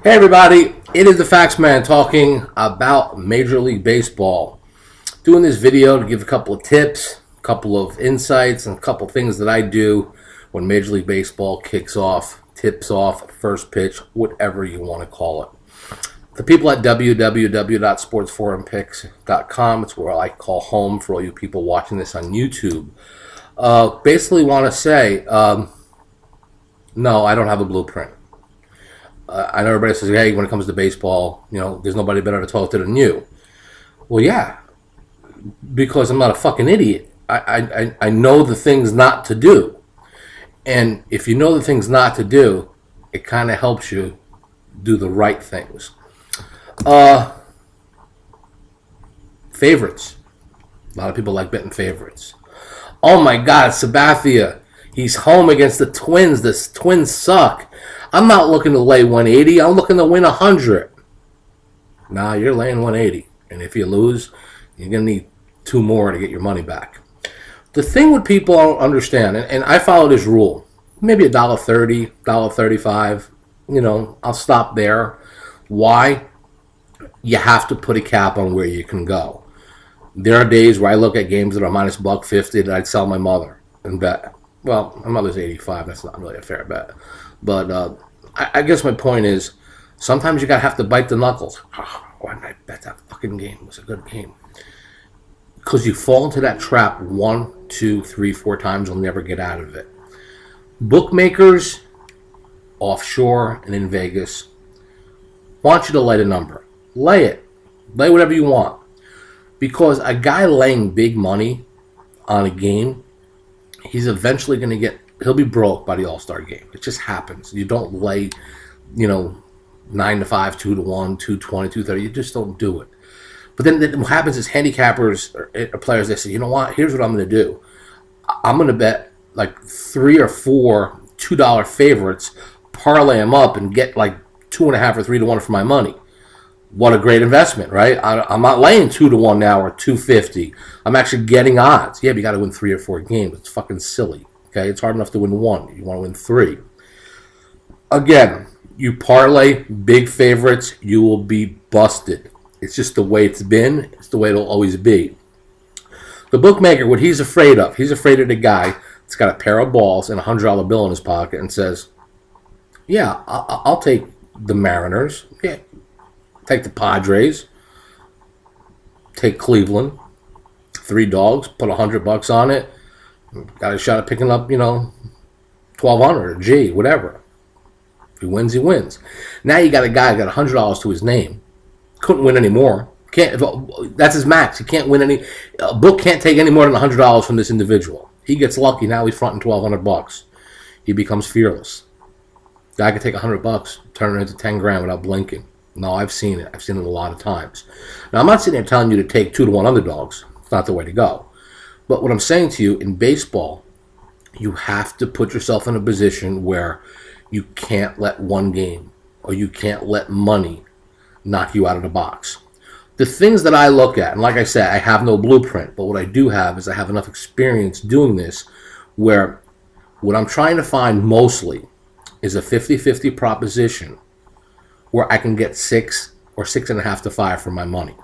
Hey everybody, it is the Facts Man talking about Major League Baseball. Doing this video to give a couple of tips, a couple of insights, and a couple of things that I do when Major League Baseball kicks off, tips off, first pitch, whatever you want to call it. The people at www.sportsforumpicks.com, it's where I call home for all you people watching this on YouTube, basically want to say, no, I don't have a blueprint. I know everybody says, hey, when it comes to baseball, there's nobody better to talk to than you. Well, yeah, because I'm not a fucking idiot. I know the things not to do. And if you know the things not to do, it kind of helps you do the right things. Favorites. A lot of people like betting favorites. Oh my God, Sabathia. He's home against the Twins. The Twins suck. I'm not looking to lay 180. I'm looking to win 100. Nah, you're laying 180. And if you lose, you're going to need two more to get your money back. The thing with people don't understand, and I follow this rule, maybe $1.30, $1.35, I'll stop there. Why? You have to put a cap on where you can go. There are days where I look at games that are minus $1.50 that I'd sell my mother and bet. Well, my mother's 85. That's not really a fair bet. But I guess my point is, sometimes you gotta have to bite the knuckles. Oh, why did I bet that fucking game? It was a good game. Because you fall into that trap 1, 2, 3, 4 times, you'll never get out of it. Bookmakers, offshore and in Vegas, want you to lay the number. Lay it. Lay whatever you want. Because a guy laying big money on a game, he's eventually going to he'll be broke by the All-Star game. It just happens. You don't lay, 9 to 5, 2 to 1, 220, 230. You just don't do it. But then what happens is handicappers or players, they say, you know what? Here's what I'm going to do. I'm going to bet like 3 or 4 $2 favorites, parlay them up, and get like 2.5 or 3 to 1 for my money. What a great investment, right? I'm not laying 2 to 1 now or 250. I'm actually getting odds. Yeah, but you got to win 3 or 4 games. It's fucking silly. Okay, it's hard enough to win 1. You want to win 3. Again, you parlay big favorites, you will be busted. It's just the way it's been. It's the way it'll always be. The bookmaker, what he's afraid of the guy that's got a pair of balls and a $100 bill in his pocket and says, yeah, I'll take the Mariners. Yeah, take the Padres. Take Cleveland. 3 dogs, put $100 on it. Got a shot at picking up, $1,200 or G, whatever. If he wins, he wins. Now you got a guy who got $100 to his name. Couldn't win any more. That's his max. He can't win any. A book can't take any more than $100 from this individual. He gets lucky. Now he's fronting $1,200. He becomes fearless. Guy could take $100, turn it into 10 grand without blinking. No, I've seen it. I've seen it a lot of times. Now I'm not sitting there telling you to take 2 to 1 underdogs. It's not the way to go. But what I'm saying to you, in baseball, you have to put yourself in a position where you can't let one game or you can't let money knock you out of the box. The things that I look at, and like I said, I have no blueprint, but what I do have is I have enough experience doing this where what I'm trying to find mostly is a 50-50 proposition where I can get 6 or 6.5 to 5 for my money.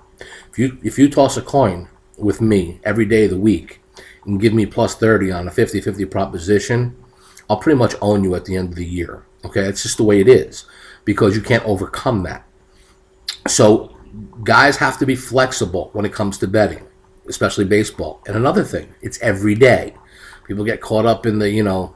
If you toss a coin with me every day of the week and give me plus 30 on a 50-50 proposition, I'll pretty much own you at the end of the year. Okay, it's just the way it is because you can't overcome that. So guys have to be flexible when it comes to betting, especially baseball. And another thing, it's every day. People get caught up in the,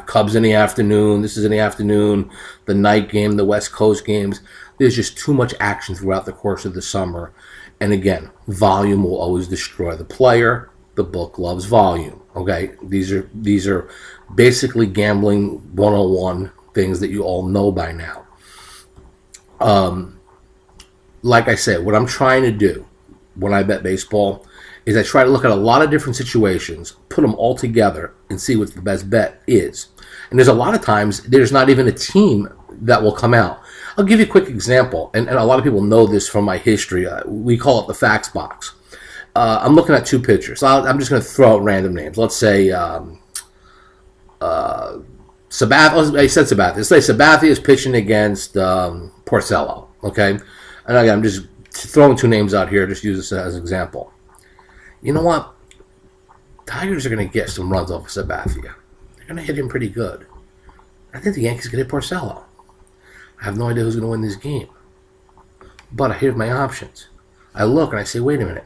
Cubs in the afternoon, this is in the afternoon, the night game, the West Coast games. There's just too much action throughout the course of the summer. And again, volume will always destroy the player. The book loves volume. Okay, these are basically gambling 101 things that you all know by now. Like I said, what I'm trying to do when I bet baseball is I try to look at a lot of different situations, put them all together, and see what the best bet is. And there's a lot of times there's not even a team that will come out. I'll give you a quick example, and a lot of people know this from my history. We call it the facts box. I'm looking at 2 pitchers. I'm just going to throw out random names. Let's say I said Sabathia. Let's say Sabathia is pitching against Porcello. Okay, and again, I'm just throwing two names out here. Just use this as an example. You know what? Tigers are going to get some runs off of Sabathia. They're going to hit him pretty good. I think the Yankees can hit Porcello. I have no idea who's going to win this game. But here's my options. I look and I say, wait a minute.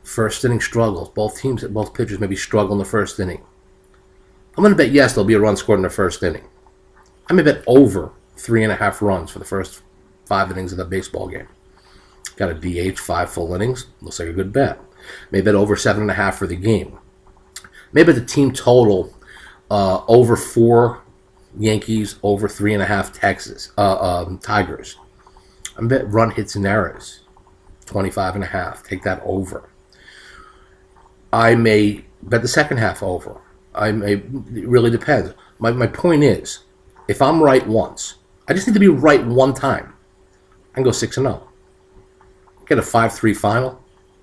First inning struggles. Both pitchers maybe struggle in the first inning. I'm going to bet yes, there'll be a run scored in the first inning. I'm going to bet over 3.5 runs for the first 5 innings of the baseball game. Got a DH, 5 full innings. Looks like a good bet. Maybe bet over 7.5 for the game. Maybe the team total over 4 Yankees, over 3.5 Texas Tigers. I bet run hits and errors, 25.5. Take that over. I may bet the second half over. It really depends. My point is, if I'm right once, I just need to be right one time. I can go 6-0. Get a 5-3 final,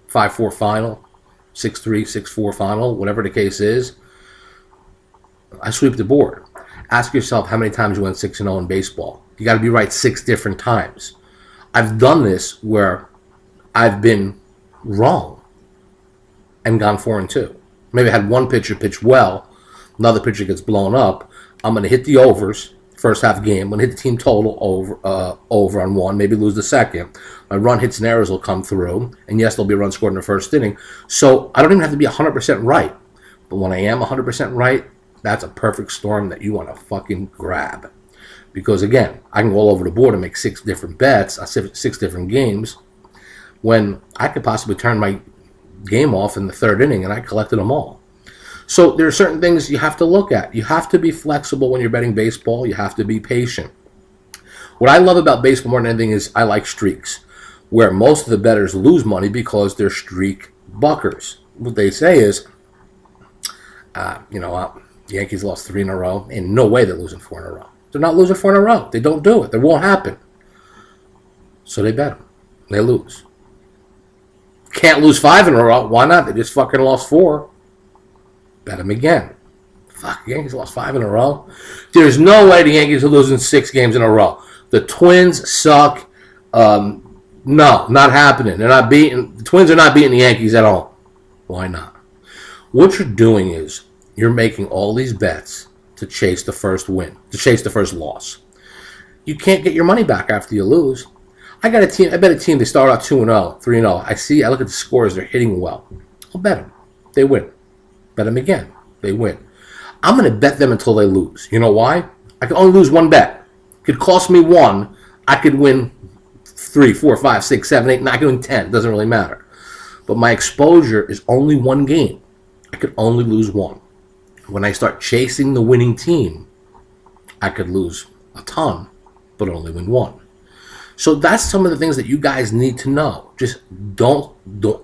5-4 final, 6-3, 6-4 final, whatever the case is. I sweep the board. Ask yourself how many times you went 6-0 in baseball. You got to be right 6 different times. I've done this where I've been wrong and gone 4-2. Maybe I had one pitcher pitch well, another pitcher gets blown up. I'm going to hit the overs first half game. I'm going to hit the team total over on one, maybe lose the second. My run hits and errors will come through, and yes, there'll be a run scored in the first inning. So I don't even have to be 100% right. But when I am 100% right, that's a perfect storm that you want to fucking grab. Because again, I can go all over the board and make 6 different bets, 6 different games, when I could possibly turn my game off in the 3rd inning and I collected them all. So there are certain things you have to look at. You have to be flexible when you're betting baseball. You have to be patient. What I love about baseball more than anything is I like streaks, where most of the bettors lose money because they're streak buckers. What they say is, the Yankees lost 3 in a row. In no way they're losing 4 in a row. They're not losing 4 in a row. They don't do it. That won't happen. So they bet them. They lose. Can't lose 5 in a row. Why not? They just fucking lost 4. Bet them again. Fuck, the Yankees lost 5 in a row. There's no way the Yankees are losing 6 games in a row. The Twins suck. No, not happening. The Twins are not beating the Yankees at all. Why not? What you're doing is you're making all these bets to chase the first win, to chase the first loss. You can't get your money back after you lose. I bet a team, they start out 2-0, 3-0. I look at the scores, they're hitting well. I'll bet them. They win. Bet them again. They win. I'm going to bet them until they lose. You know why? I can only lose one bet. It could cost me 1. I could win 3, 4, 5, 6, 7, 8, 9. I could win 10. It doesn't really matter. But my exposure is only 1 game. I could only lose 1. When I start chasing the winning team, I could lose a ton, but only win 1. So that's some of the things that you guys need to know. Just don't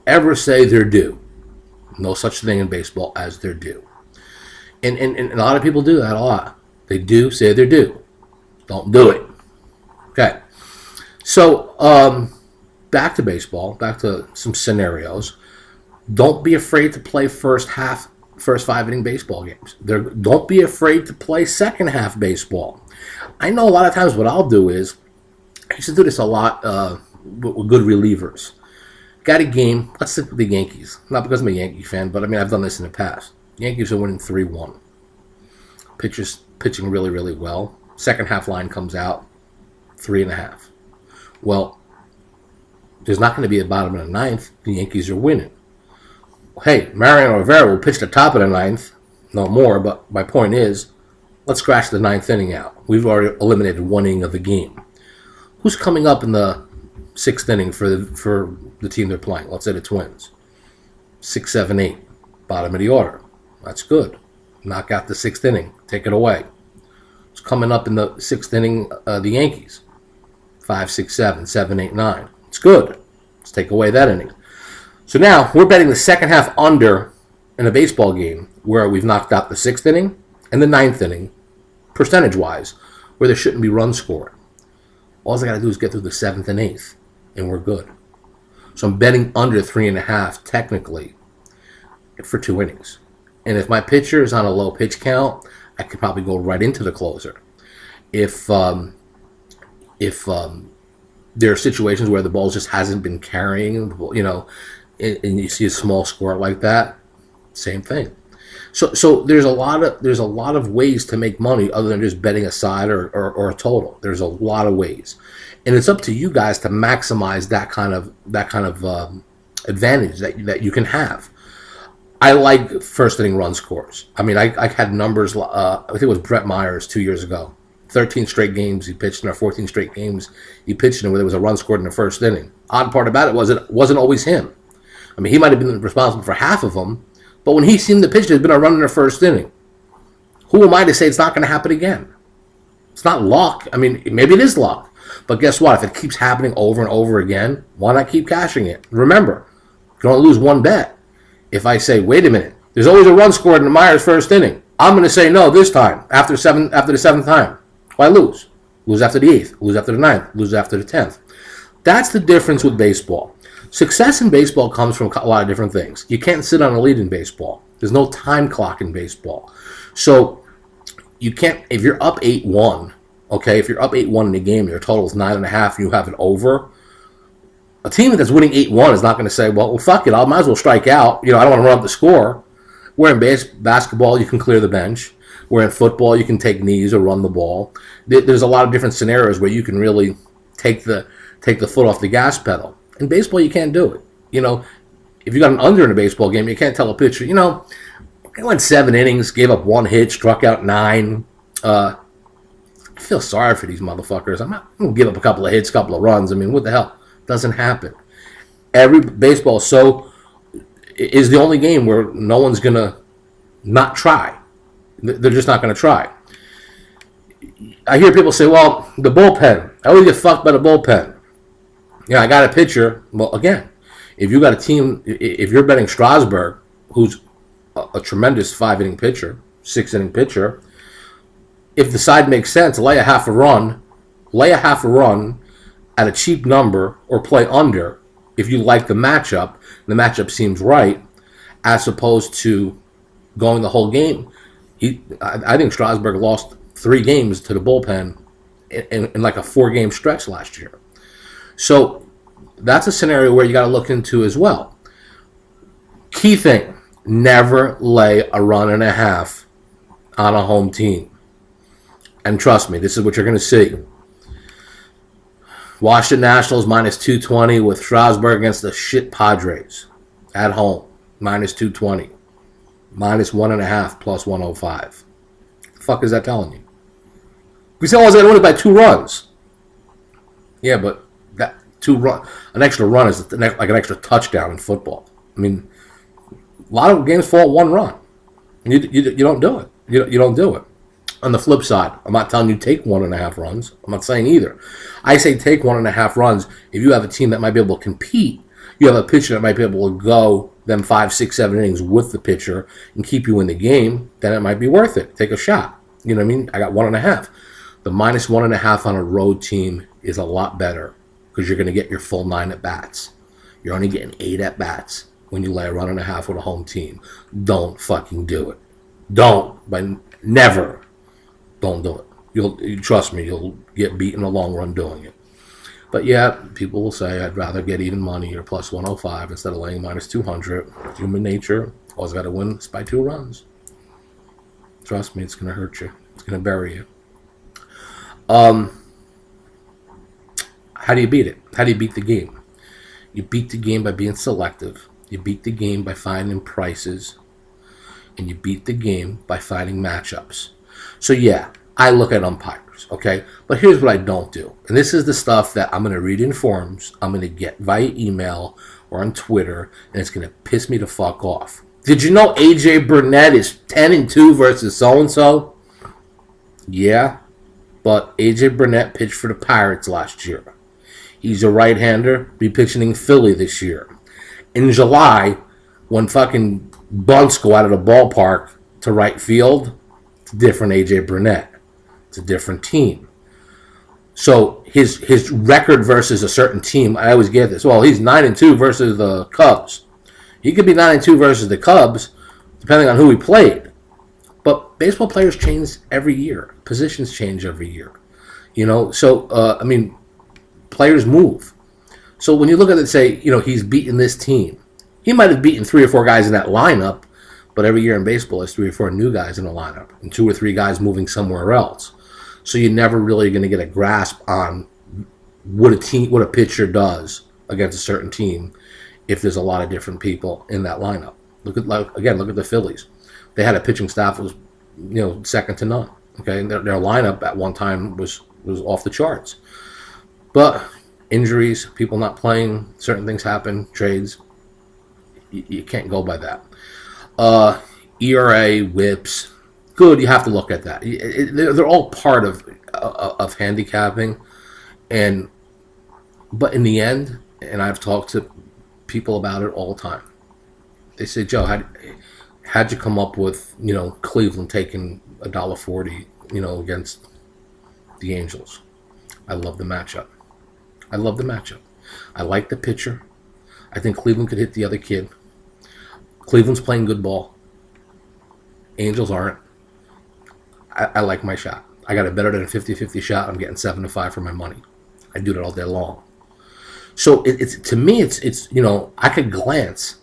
ever say they're due. No such thing in baseball as they're due. And a lot of people do that a lot. They do say they're due. Don't do it. Okay. So back to baseball, back to some scenarios. Don't be afraid to play first 5 inning baseball games. Don't be afraid to play second half baseball. I know a lot of times what I'll do is, I used to do this a lot with good relievers. Got a game, let's stick with the Yankees. Not because I'm a Yankee fan, but I've done this in the past. Yankees are winning 3-1. Pitchers pitching really, really well. Second half line comes out, 3.5. Well, there's not going to be a bottom of the 9th. The Yankees are winning. Hey, Mariano Rivera will pitch the top of the 9th. No more, but my point is, let's scratch the 9th inning out. We've already eliminated 1 inning of the game. Who's coming up in the 6th inning for the team they're playing? Let's say the Twins. 6, 7, 8. Bottom of the order. That's good. Knock out the 6th inning. Take it away. Who's coming up in the 6th inning? The Yankees. 5, 6, 7, 7, 8, 9. It's good. Let's take away that inning. So now we're betting the second half under in a baseball game where we've knocked out the 6th inning and the 9th inning, percentage-wise, where there shouldn't be runs scored. All I got to do is get through the 7th and 8th, and we're good. So I'm betting under 3.5, technically, for 2 innings. And if my pitcher is on a low pitch count, I could probably go right into the closer. If there are situations where the ball just hasn't been carrying, and you see a small score like that, same thing. So there's a lot of ways to make money other than just betting a side or a total. There's a lot of ways, and it's up to you guys to maximize that kind of advantage that you can have. I like first inning run scores. I mean, I had numbers. I think it was Brett Myers 2 years ago. 13 straight games he pitched in, or 14 straight games he pitched in where there was a run scored in the first inning. Odd part about it was it wasn't always him. I mean, he might have been responsible for half of them, but when he seemed to pitch, there's been a run in the first inning. Who am I to say it's not going to happen again? It's not luck. I mean, maybe it is luck. But guess what? If it keeps happening over and over again, why not keep cashing it? Remember, you can only lose one bet. If I say, wait a minute, there's always a run scored in the Myers first inning, I'm going to say no this time, after the seventh time. Why lose? Lose after the 8th, lose after the 9th, lose after the 10th. That's the difference with baseball. Success in baseball comes from a lot of different things. You can't sit on a lead in baseball. There's no time clock in baseball. So you can't, if you're up 8-1, okay, if you're up 8-1 in the game, your total is 9.5, and you have it over, a team that's winning 8-1 is not going to say, well, fuck it, I might as well strike out. I don't want to run up the score. Where in basketball, you can clear the bench. Where in football, you can take knees or run the ball. There's a lot of different scenarios where you can really take the foot off the gas pedal. In baseball, you can't do it. If you got an under in a baseball game, you can't tell a pitcher, I went 7 innings, gave up 1 hit, struck out 9. I feel sorry for these motherfuckers. I'm not going to give up a couple of hits, a couple of runs. I mean, what the hell? Doesn't happen. Baseball is the only game where no one's going to not try. They're just not going to try. I hear people say, well, the bullpen. I always get fucked by the bullpen. I got a pitcher. Well, again, if you got a team, if you're betting Strasburg, who's a tremendous 5-inning pitcher, 6-inning pitcher, if the side makes sense, lay a half a run at a cheap number or play under if you like the matchup seems right, as opposed to going the whole game. I think Strasburg lost 3 games to the bullpen in like a 4-game stretch last year. So that's a scenario where you got to look into as well. Key thing, never lay a run and a half on a home team. And trust me, this is what you're going to see. Washington Nationals minus 220 with Strasburg against the shit Padres at home, minus 220. Minus 1.5 plus 105. The fuck is that telling you? We say, I got to win it by 2 runs. Yeah, but that an extra run is like an extra touchdown in football. I mean, a lot of games fall 1 run. And you don't do it. You don't do it. On the flip side, I'm not telling you take 1.5 runs. I'm not saying either. I say take 1.5 runs if you have a team that might be able to compete. You have a pitcher that might be able to go them 5, 6, 7 innings with the pitcher and keep you in the game, then it might be worth it. Take a shot. You know what I mean? I got 1.5. The minus 1.5 on a road team is a lot better because you're going to get your full 9 at bats. You're only getting 8 at bats when you lay a 1.5 with a home team. Don't fucking do it. Don't. Never. Don't do it. Trust me, you'll get beat in the long run doing it. But yeah, people will say, I'd rather get even money or plus 105 instead of laying minus 200. Human nature. Always got to win by 2 runs. Trust me, it's going to hurt you. It's going to bury you. How do you beat it? How do you beat the game? You beat the game by being selective. You beat the game by finding prices. And you beat the game by finding matchups. So yeah, I look at umpires, okay? But here's what I don't do. And this is the stuff that I'm going to read in forums, I'm going to get via email or on Twitter, and it's going to piss me the fuck off. Did you know AJ Burnett is 10-2 versus so-and-so? Yeah, but AJ Burnett pitched for the Pirates last year. He's a right-hander, be pitching in Philly this year. In July, when fucking bunts go out of the ballpark to right field, it's a different AJ Burnett. It's a different team. So his record versus a certain team, I always get this. Well, he's 9-2 versus the Cubs. He could be 9-2 versus the Cubs, depending on who he played. But baseball players change every year. Positions change every year. You know, so, I mean, players move. So when you look at it and say, you know, he's beaten this team, he might have beaten 3 or 4 guys in that lineup, but every year in baseball, there's 3 or 4 new guys in the lineup and 2 or 3 guys moving somewhere else. So you're never really going to get a grasp on what a pitcher does against a certain team if there's a lot of different people in that lineup. Look at the Phillies. They had a pitching staff that was, you know, second to none. Okay, and their lineup at one time was off the charts. But injuries, people not playing, certain things happen, trades. You can't go by that. ERA, whips, good. You have to look at that. They're all part of handicapping, but in the end, and I've talked to people about it all the time. They say, Joe, how'd you come up with, you know, Cleveland taking $1.40, you know, against the Angels? I love the matchup. I like the pitcher. I think Cleveland could hit the other kid. Cleveland's playing good ball. Angels aren't. I like my shot. I got a better than a 50-50 shot. I'm getting 7-5 for my money. I do that all day long. So it's to me, it's you know, I could glance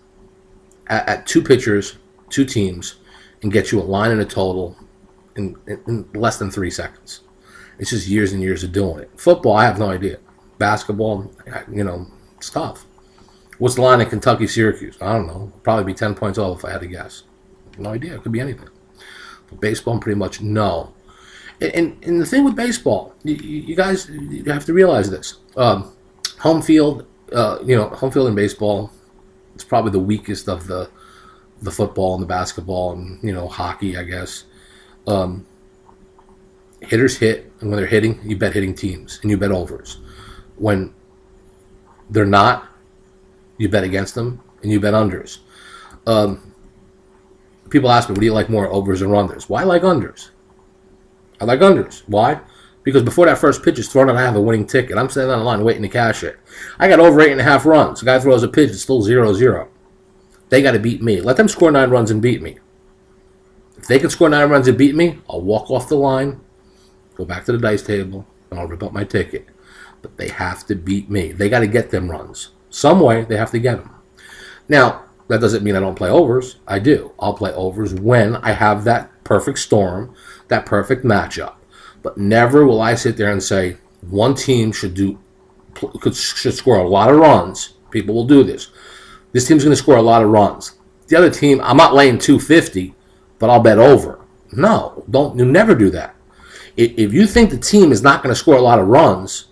at 2 pitchers, 2 teams, and get you a line and a total in less than 3 seconds. It's just years and years of doing it. Football, I have no idea. Basketball, you know, it's tough. What's the line in Kentucky, Syracuse? I don't know. Probably be 10 points off if I had to guess. No idea. It could be anything. But baseball, pretty much no. And the thing with baseball, you guys, you have to realize this. Home field, home field in baseball, it's probably the weakest of the football and the basketball and, you know, hockey, I guess. Hitters hit, and when they're hitting, you bet hitting teams, and you bet overs. When they're not, you bet against them, and you bet unders. People ask me, what do you like more, overs or unders? Well, I like unders. I like unders. Why? Because before that first pitch is thrown and I have a winning ticket, I'm sitting on the line waiting to cash it. I got over 8.5 runs. The guy throws a pitch, it's still 0-0. They got to beat me. Let them score 9 runs and beat me. If they can score 9 runs and beat me, I'll walk off the line, go back to the dice table, and I'll rip up my ticket. But they have to beat me. They got to get them runs. Some way, they have to get them. Now, that doesn't mean I don't play overs. I do. I'll play overs when I have that perfect storm, that perfect matchup. But never will I sit there and say one team should score a lot of runs. People will do this. This team's going to score a lot of runs. The other team, I'm not laying 250, but I'll bet over. No, you never do that. If you think the team is not going to score a lot of runs,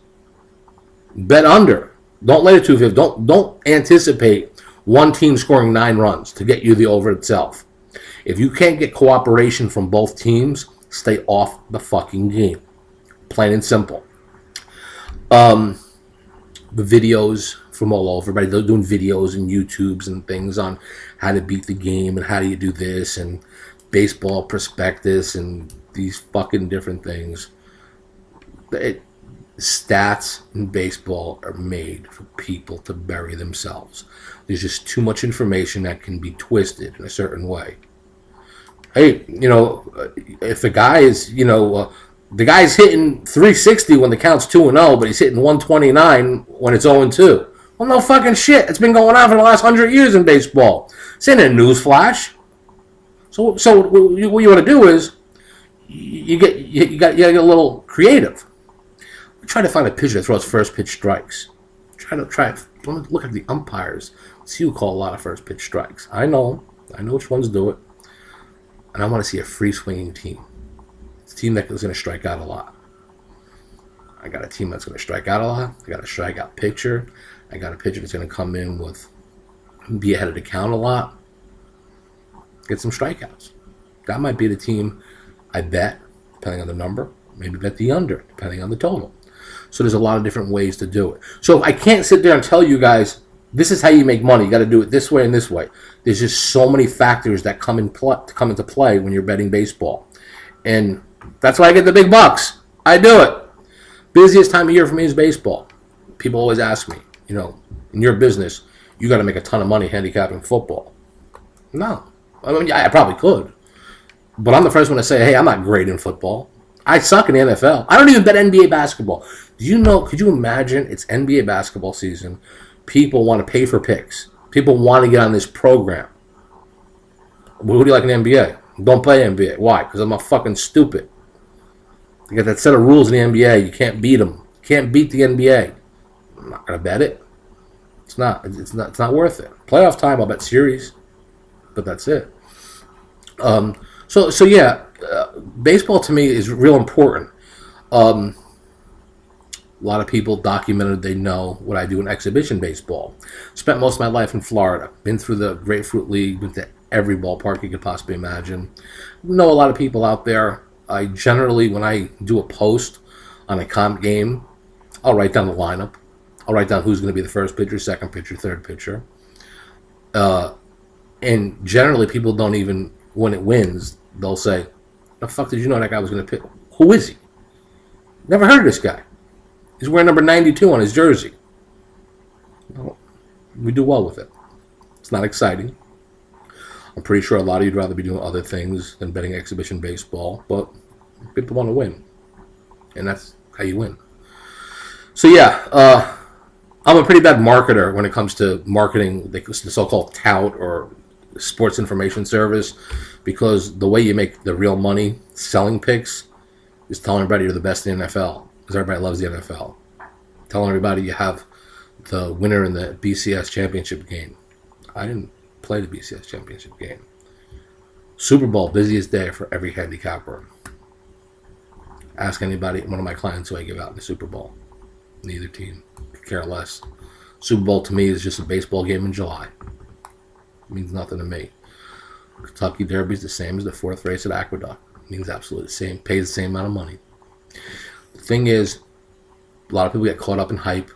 bet under. Don't lay the 250. Don't anticipate one team scoring 9 runs to get you the over itself. If you can't get cooperation from both teams, stay off the fucking game. Plain and simple. The videos from all over, everybody doing videos and YouTubes and things on how to beat the game and how do you do this and baseball prospectus and these fucking different things. Stats in baseball are made for people to bury themselves. There's just too much information that can be twisted in a certain way. Hey, you know, if a guy is, the guy's hitting 360 when the count's 2-0, but he's hitting 129 when it's 0-2. Well, no fucking shit. It's been going on for the last 100 years in baseball. This ain't a news flash. So what you want to do is you get a little creative. Try to find a pitcher that throws first pitch strikes. Look at the umpires. See who call a lot of first pitch strikes. I know which ones do it. And I want to see a free swinging team. It's a team that is going to strike out a lot. I got a team that's going to strike out a lot. I got a strikeout pitcher. I got a pitcher that's going to come in be ahead of the count a lot. Get some strikeouts. That might be the team I bet, depending on the number. Maybe bet the under, depending on the total. So there's a lot of different ways to do it. So if I can't sit there and tell you guys, this is how you make money. You got to do it this way and this way. There's just so many factors that come into play when you're betting baseball. And that's why I get the big bucks. I do it. Busiest time of year for me is baseball. People always ask me, in your business, you got to make a ton of money handicapping football. No. I mean, I probably could. But I'm the first one to say, hey, I'm not great in football. I suck in the NFL. I don't even bet NBA basketball. Do you know, could you imagine it's NBA basketball season? People want to pay for picks. People want to get on this program. Who do you like in the NBA? Don't play NBA. Why? Because I'm not fucking stupid. You got that set of rules in the NBA. You can't beat them. You can't beat the NBA. I'm not gonna bet it. It's not. It's not. It's not worth it. Playoff time, I'll bet series, but that's it. So yeah, baseball to me is real important. A lot of people documented they know what I do in exhibition baseball. Spent most of my life in Florida. Been through the Grapefruit League. Been to every ballpark you could possibly imagine. Know a lot of people out there. I generally, when I do a post on a comp game, I'll write down the lineup. I'll write down who's going to be the first pitcher, second pitcher, third pitcher. And generally, people don't even, when it wins, they'll say, the fuck did you know that guy was going to pitch? Who is he? Never heard of this guy. He's wearing number 92 on his jersey. Well, we do well with it. It's not exciting. I'm pretty sure a lot of you'd rather be doing other things than betting exhibition baseball, but people want to win. And that's how you win. So yeah, I'm a pretty bad marketer when it comes to marketing the so-called tout or sports information service, because the way you make the real money selling picks is telling everybody you're the best in the NFL, because everybody loves the NFL. Telling everybody you have the winner in the BCS championship game. I didn't play the BCS championship game. Super Bowl, busiest day for every handicapper. Ask anybody, one of my clients who I give out in the Super Bowl. Neither team. Could care less. Super Bowl to me is just a baseball game in July. It means nothing to me. Kentucky Derby is the same as the fourth race at Aqueduct. It means absolutely the same. Pays the same amount of money. The thing is, a lot of people get caught up in hype.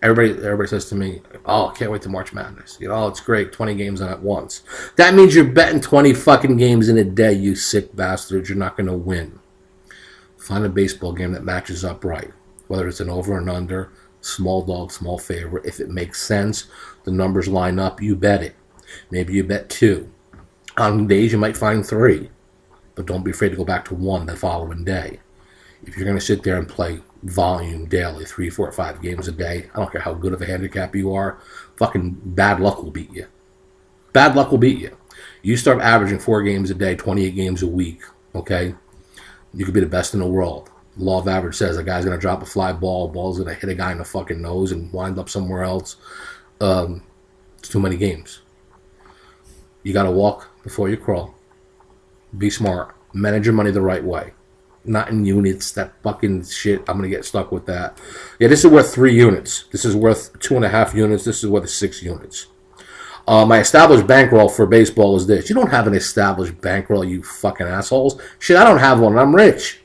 Everybody says to me, oh, I can't wait to March Madness. You know, it's great, 20 games on at once. That means you're betting 20 fucking games in a day, you sick bastards. You're not going to win. Find a baseball game that matches up right. Whether it's an over and under, small dog, small favorite. If it makes sense, the numbers line up, you bet it. Maybe you bet 2. On days you might find 3. But don't be afraid to go back to 1 the following day. If you're going to sit there and play volume daily, 3, 4, 5 games a day, I don't care how good of a handicap you are, fucking bad luck will beat you. Bad luck will beat you. You start averaging 4 games a day, 28 games a week, okay? You could be the best in the world. The law of average says a guy's going to drop a fly ball, ball's going to hit a guy in the fucking nose and wind up somewhere else. It's too many games. You got to walk before you crawl. Be smart. Manage your money the right way. Not in units, that fucking shit. I'm going to get stuck with that. Yeah, this is worth 3 units. This is worth 2.5 units. This is worth 6 units. My established bankroll for baseball is this. You don't have an established bankroll, you fucking assholes. Shit, I don't have one, and I'm rich.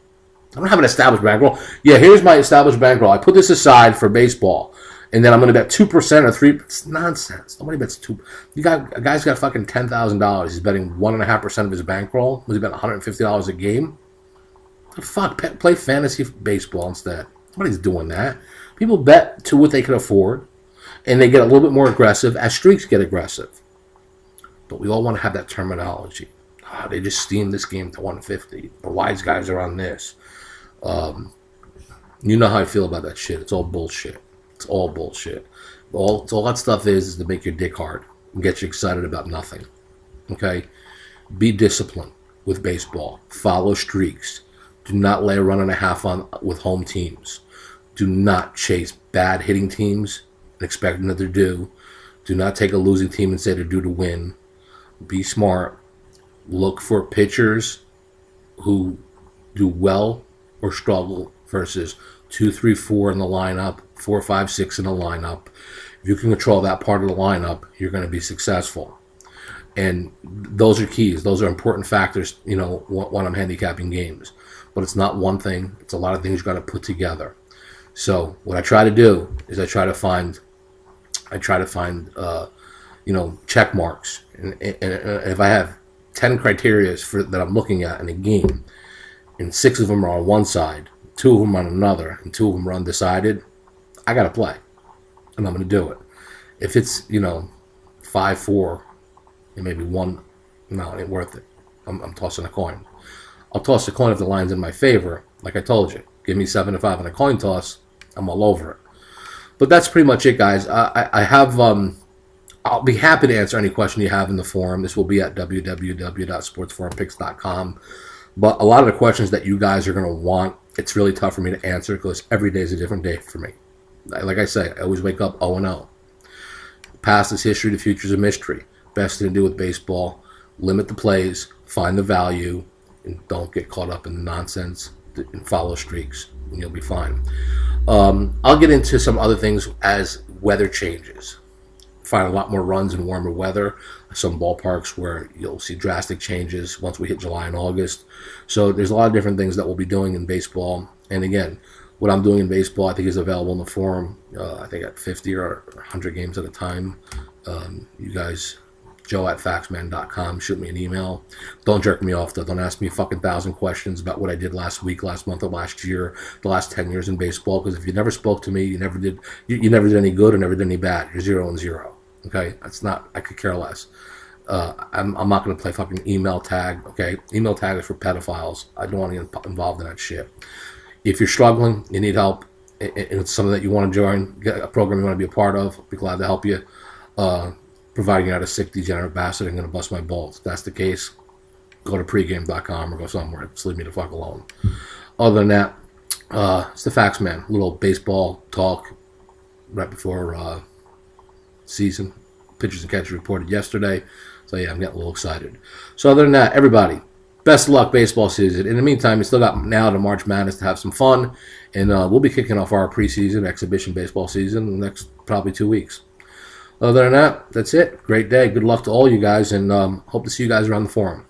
I don't have an established bankroll. Yeah, here's my established bankroll. I put this aside for baseball, and then I'm going to bet 2% or 3%. It's nonsense. Nobody bets 2. A guy's got fucking $10,000. He's betting 1.5% of his bankroll. Was he betting $150 a game? Fuck, play fantasy baseball instead. Nobody's doing that. People bet to what they can afford, and they get a little bit more aggressive as streaks get aggressive. But we all want to have that terminology. They just steamed this game to 150. The wise guys are on this. You know how I feel about that shit. It's all bullshit. It's all bullshit. All that stuff is to make your dick hard and get you excited about nothing. Okay? Be disciplined with baseball. Follow streaks. Do not lay a run and a half on with home teams. Do not chase bad hitting teams and expect them that they're due. Do not take a losing team and say they're due to win. Be smart. Look for pitchers who do well or struggle versus 2, 3, 4 in the lineup, 4, 5, 6 in the lineup. If you can control that part of the lineup, you're going to be successful. And those are keys. Those are important factors, you know, when I'm handicapping games. But it's not one thing. It's a lot of things you got to put together. So what I try to do is I try to find check marks. And if I have 10 criteria that I'm looking at in a game, and 6 of them are on one side, 2 of them on another, and 2 of them are undecided, I got to play. And I'm going to do it. If it's, 5-4, and maybe 1, no, it ain't worth it. I'm tossing a coin. I'll toss a coin if the line's in my favor. Like I told you, give me 7-5 on a coin toss, I'm all over it. But that's pretty much it, guys. I have I'll be happy to answer any question you have in the forum. This will be at www.sportsforumpicks.com. But a lot of the questions that you guys are going to want, it's really tough for me to answer because every day is a different day for me. Like I say, I always wake up 0-0. Past is history, the future is a mystery. Best thing to do with baseball, limit the plays, find the value, and don't get caught up in the nonsense and follow streaks, and you'll be fine. I'll get into some other things as weather changes. Find a lot more runs in warmer weather. Some ballparks where you'll see drastic changes once we hit July and August. So there's a lot of different things that we'll be doing in baseball. And again, what I'm doing in baseball, I think is available in the forum. I think at 50 or 100 games at a time. You guys, joe@faxman.com. Shoot me an email. Don't jerk me off, though. Don't ask me a fucking 1,000 questions about what I did last week, last month, or last year, the last 10 years in baseball. Because if you never spoke to me, you never did any good or never did any bad. You're 0-0. Okay? That's not, I could care less. I'm not going to play fucking email tag. Okay? Email tag is for pedophiles. I don't want to get involved in that shit. If you're struggling, you need help, and it's something that you want to join, get a program you want to be a part of, I'll be glad to help you. Providing you're not a sick, degenerate bastard, I'm going to bust my balls. If that's the case, go to pregame.com or go somewhere. Just leave me the fuck alone. Other than that, it's the Fax Man. A little baseball talk right before season. Pitchers and catchers reported yesterday. So, yeah, I'm getting a little excited. So, other than that, everybody, best of luck baseball season. In the meantime, you still got now to March Madness to have some fun. And we'll be kicking off our preseason exhibition baseball season in the next probably 2 weeks. Other than that, that's it. Great day. Good luck to all you guys, and hope to see you guys around the forum.